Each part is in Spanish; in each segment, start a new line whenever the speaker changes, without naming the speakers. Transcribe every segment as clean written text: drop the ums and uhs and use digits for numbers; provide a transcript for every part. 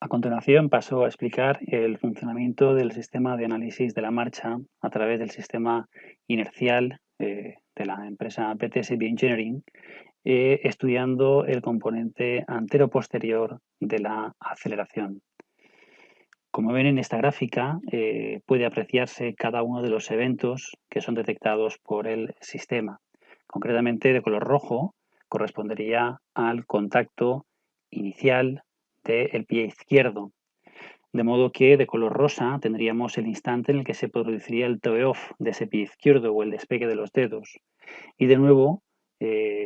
A continuación paso a explicar el funcionamiento del sistema de análisis de la marcha a través del sistema inercial de la empresa PTS Bioengineering, estudiando el componente antero-posterior de la aceleración. Como ven en esta gráfica, puede apreciarse cada uno de los eventos que son detectados por el sistema. Concretamente, de color rojo correspondería al contacto inicial del pie izquierdo. De modo que de color rosa tendríamos el instante en el que se produciría el toe-off de ese pie izquierdo o el despegue de los dedos. Y de nuevo,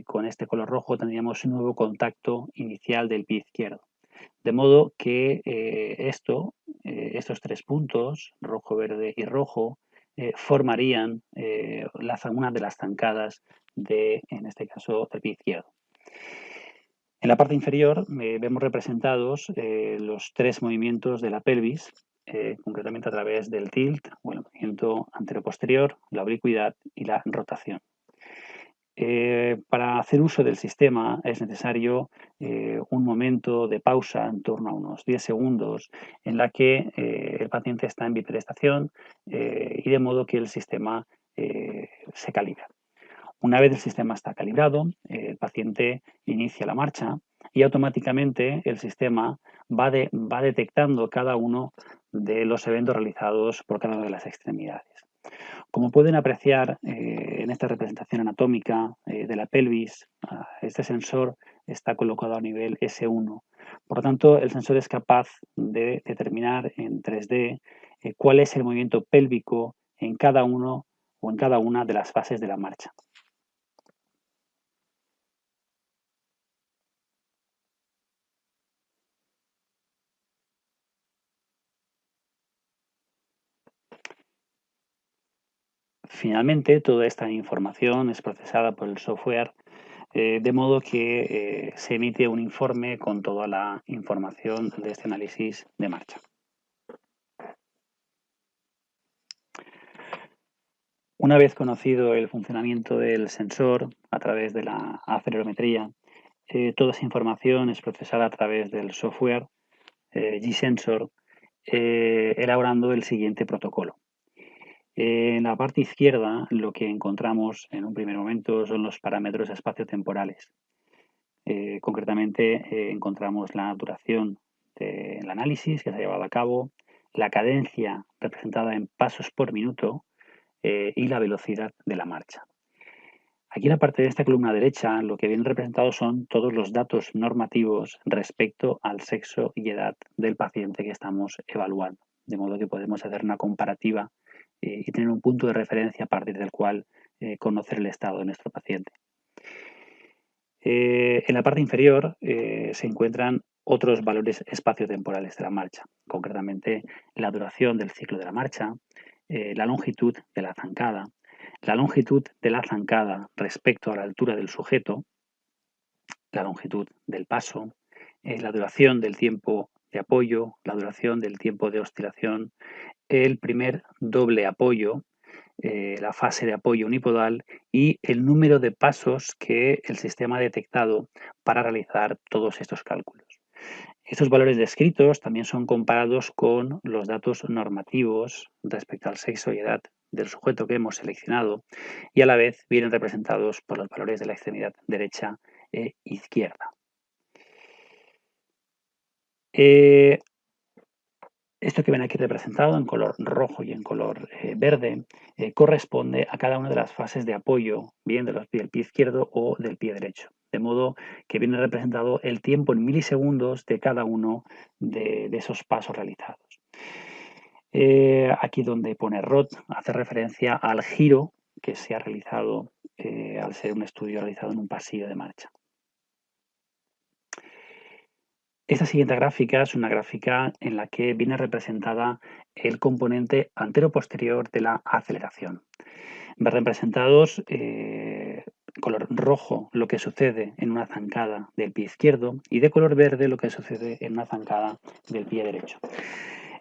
con este color rojo tendríamos un nuevo contacto inicial del pie izquierdo. De modo que estos tres puntos, rojo, verde y rojo, formarían una de las zancadas en este caso, del pie izquierdo. En la parte inferior vemos representados los tres movimientos de la pelvis, concretamente a través del tilt, o el movimiento anteroposterior, la oblicuidad y la rotación. Para hacer uso del sistema es necesario un momento de pausa en torno a unos 10 segundos en la que el paciente está en biprestación y de modo que el sistema se calibra. Una vez el sistema está calibrado, el paciente inicia la marcha y automáticamente el sistema va detectando cada uno de los eventos realizados por cada una de las extremidades. Como pueden apreciar en esta representación anatómica de la pelvis, este sensor está colocado a nivel S1. Por lo tanto, el sensor es capaz de determinar en 3D cuál es el movimiento pélvico en cada uno o en cada una de las fases de la marcha. Finalmente, toda esta información es procesada por el software de modo que se emite un informe con toda la información de este análisis de marcha. Una vez conocido el funcionamiento del sensor a través de la acelerometría, toda esa información es procesada a través del software G-Sensor, elaborando el siguiente protocolo. En la parte izquierda lo que encontramos en un primer momento son los parámetros espaciotemporales. Concretamente encontramos la duración del análisis que se ha llevado a cabo, la cadencia representada en pasos por minuto y la velocidad de la marcha. Aquí en la parte de esta columna derecha lo que viene representado son todos los datos normativos respecto al sexo y edad del paciente que estamos evaluando, de modo que podemos hacer una comparativa y tener un punto de referencia a partir del cual conocer el estado de nuestro paciente. En la parte inferior se encuentran otros valores espaciotemporales de la marcha, concretamente la duración del ciclo de la marcha, la longitud de la zancada, la longitud de la zancada respecto a la altura del sujeto, la longitud del paso, la duración del tiempo de apoyo, la duración del tiempo de oscilación, el primer doble apoyo, la fase de apoyo unipodal y el número de pasos que el sistema ha detectado para realizar todos estos cálculos. Estos valores descritos también son comparados con los datos normativos respecto al sexo y edad del sujeto que hemos seleccionado y a la vez vienen representados por los valores de la extremidad derecha e izquierda. Esto que ven aquí representado en color rojo y en color verde corresponde a cada una de las fases de apoyo, bien del pie izquierdo o del pie derecho. De modo que viene representado el tiempo en milisegundos de cada uno de esos pasos realizados. Aquí donde pone ROT hace referencia al giro que se ha realizado al ser un estudio realizado en un pasillo de marcha. Esta siguiente gráfica es una gráfica en la que viene representada el componente antero-posterior de la aceleración. Ven representados color rojo lo que sucede en una zancada del pie izquierdo y de color verde lo que sucede en una zancada del pie derecho.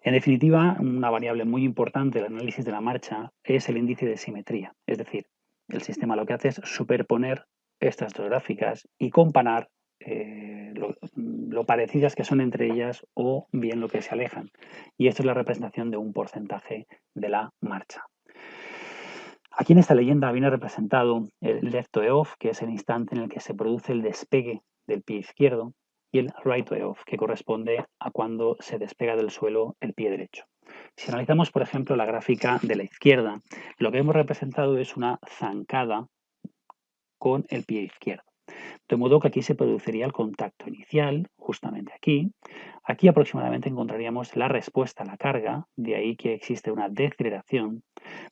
En definitiva, una variable muy importante del análisis de la marcha es el índice de simetría, es decir, el sistema lo que hace es superponer estas dos gráficas y comparar lo parecidas que son entre ellas o bien lo que se alejan. Y esto es la representación de un porcentaje de la marcha. Aquí en esta leyenda viene representado el left toe off, que es el instante en el que se produce el despegue del pie izquierdo, y el right toe off, que corresponde a cuando se despega del suelo el pie derecho. Si analizamos, por ejemplo, la gráfica de la izquierda, lo que hemos representado es una zancada con el pie izquierdo. De modo que aquí se produciría el contacto inicial, justamente aquí. Aquí aproximadamente encontraríamos la respuesta a la carga, de ahí que existe una deceleración,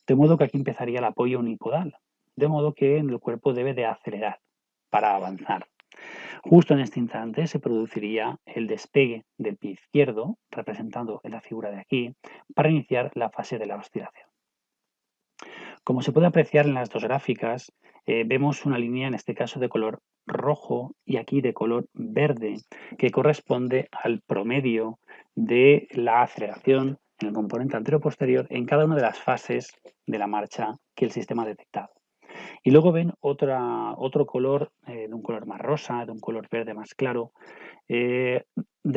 de modo que aquí empezaría el apoyo unipodal, de modo que el cuerpo debe de acelerar para avanzar. Justo en este instante se produciría el despegue del pie izquierdo, representado en la figura de aquí, para iniciar la fase de la oscilación. Como se puede apreciar en las dos gráficas, vemos una línea, en este caso de color rojo y aquí de color verde, que corresponde al promedio de la aceleración en el componente antero-posterior en cada una de las fases de la marcha que el sistema ha detectado. Y luego ven otro color, de un color más rosa, de un color verde más claro, de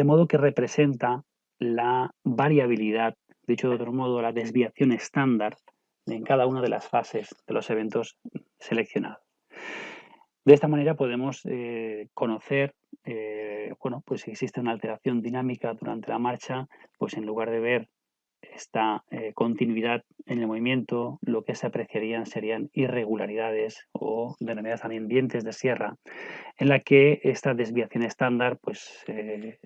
modo que representa la variabilidad, dicho de otro modo, la desviación estándar en cada una de las fases de los eventos seleccionados. De esta manera podemos conocer, pues si existe una alteración dinámica durante la marcha, pues en lugar de ver esta continuidad en el movimiento, lo que se apreciarían serían irregularidades o denominadas también dientes de sierra, en la que esta desviación estándar pues,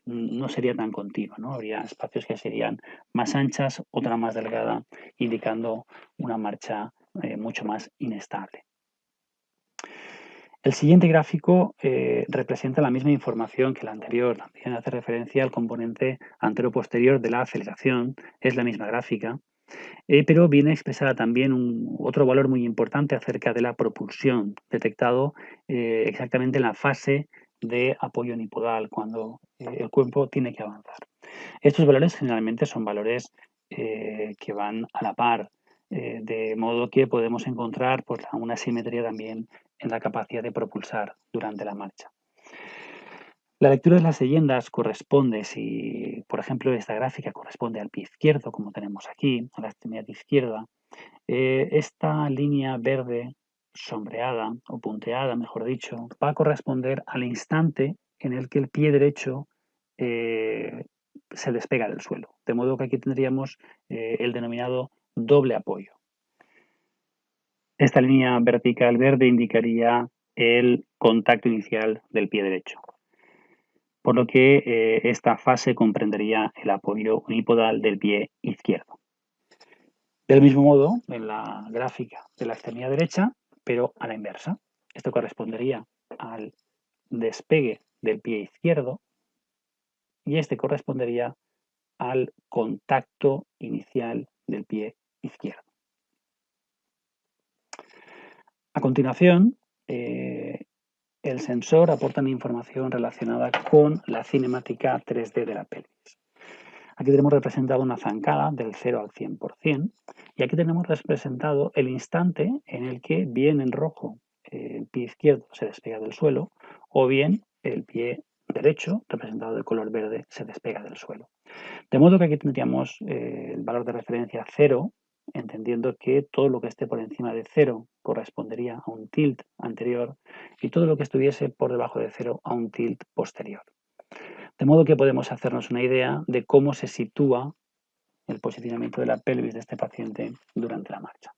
no sería tan continua, ¿no? Habría espacios que serían más anchas, otra más delgada, indicando una marcha mucho más inestable. El siguiente gráfico representa la misma información que el anterior. También hace referencia al componente antero-posterior de la aceleración. Es la misma gráfica, pero viene expresada también otro valor muy importante acerca de la propulsión, detectado exactamente en la fase de apoyo unipodal, cuando el cuerpo tiene que avanzar. Estos valores generalmente son valores que van a la par, de modo que podemos encontrar pues, una simetría también en la capacidad de propulsar durante la marcha. La lectura de las leyendas corresponde, si por ejemplo esta gráfica corresponde al pie izquierdo, como tenemos aquí, a la extremidad izquierda, esta línea verde sombreada o punteada, mejor dicho, va a corresponder al instante en el que el pie derecho se despega del suelo. De modo que aquí tendríamos el denominado doble apoyo. Esta línea vertical verde indicaría el contacto inicial del pie derecho, por lo que esta fase comprendería el apoyo unipodal del pie izquierdo. Del mismo modo, en la gráfica de la extremidad derecha, pero a la inversa. Esto correspondería al despegue del pie izquierdo y este correspondería al contacto inicial del pie izquierdo. A continuación, el sensor aporta una información relacionada con la cinemática 3D de la pelvis. Aquí tenemos representado una zancada del 0 al 100% y aquí tenemos representado el instante en el que bien en rojo el pie izquierdo se despega del suelo o bien el pie derecho, representado de color verde, se despega del suelo. De modo que aquí tendríamos el valor de referencia 0, entendiendo que todo lo que esté por encima de 0 correspondería a un tilt anterior y todo lo que estuviese por debajo de 0 a un tilt posterior. De modo que podemos hacernos una idea de cómo se sitúa el posicionamiento de la pelvis de este paciente durante la marcha.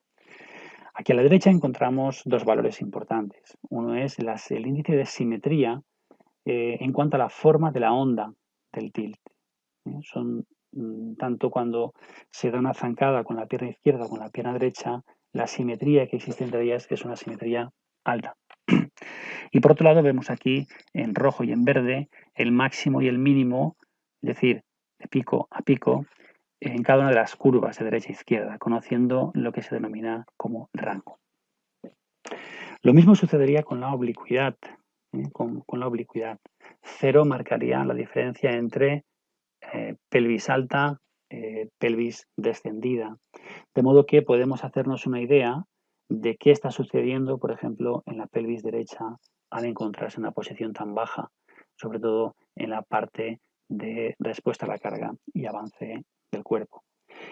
Aquí a la derecha encontramos dos valores importantes. Uno es el índice de simetría en cuanto a la forma de la onda del tilt. Son tanto cuando se da una zancada con la pierna izquierda o con la pierna derecha, la simetría que existe entre ellas es una simetría alta. Y por otro lado vemos aquí en rojo y en verde el máximo y el mínimo, es decir, de pico a pico, en cada una de las curvas de derecha e izquierda, conociendo lo que se denomina como rango. Lo mismo sucedería con la oblicuidad. Con la oblicuidad. 0 marcaría la diferencia entre pelvis alta, pelvis descendida. De modo que podemos hacernos una idea de qué está sucediendo, por ejemplo, en la pelvis derecha al encontrarse en una posición tan baja. sobre todo en la parte de respuesta a la carga y avance del cuerpo.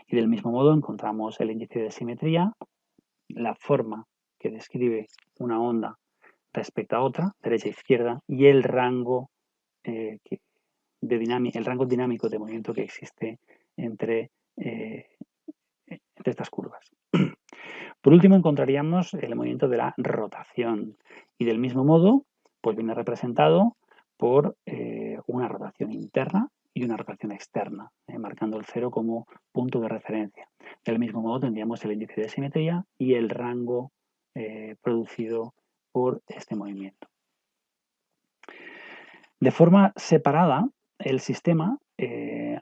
Y del mismo modo encontramos el índice de simetría, la forma que describe una onda respecto a otra, derecha e izquierda, y el rango, el rango dinámico de movimiento que existe entre estas curvas. Por último, encontraríamos el movimiento de la rotación y del mismo modo, pues viene representado por una rotación interna y una rotación externa, marcando el cero como punto de referencia. Del mismo modo, tendríamos el índice de simetría y el rango producido por este movimiento. De forma separada, el sistema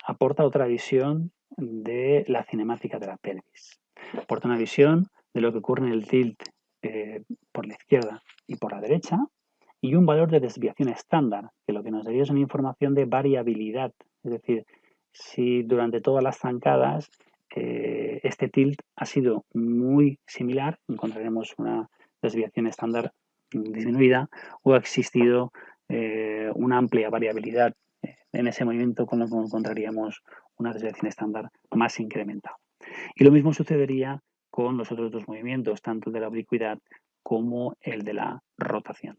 aporta otra visión de la cinemática de la pelvis. Aporta una visión de lo que ocurre en el tilt por la izquierda y por la derecha y un valor de desviación estándar, que lo que nos daría es una información de variabilidad. Es decir, si durante todas las zancadas este tilt ha sido muy similar, encontraremos una desviación estándar disminuida o ha existido una amplia variabilidad en ese movimiento, con lo que encontraríamos una desviación estándar más incrementada. Y lo mismo sucedería con los otros dos movimientos, tanto el de la oblicuidad como el de la rotación.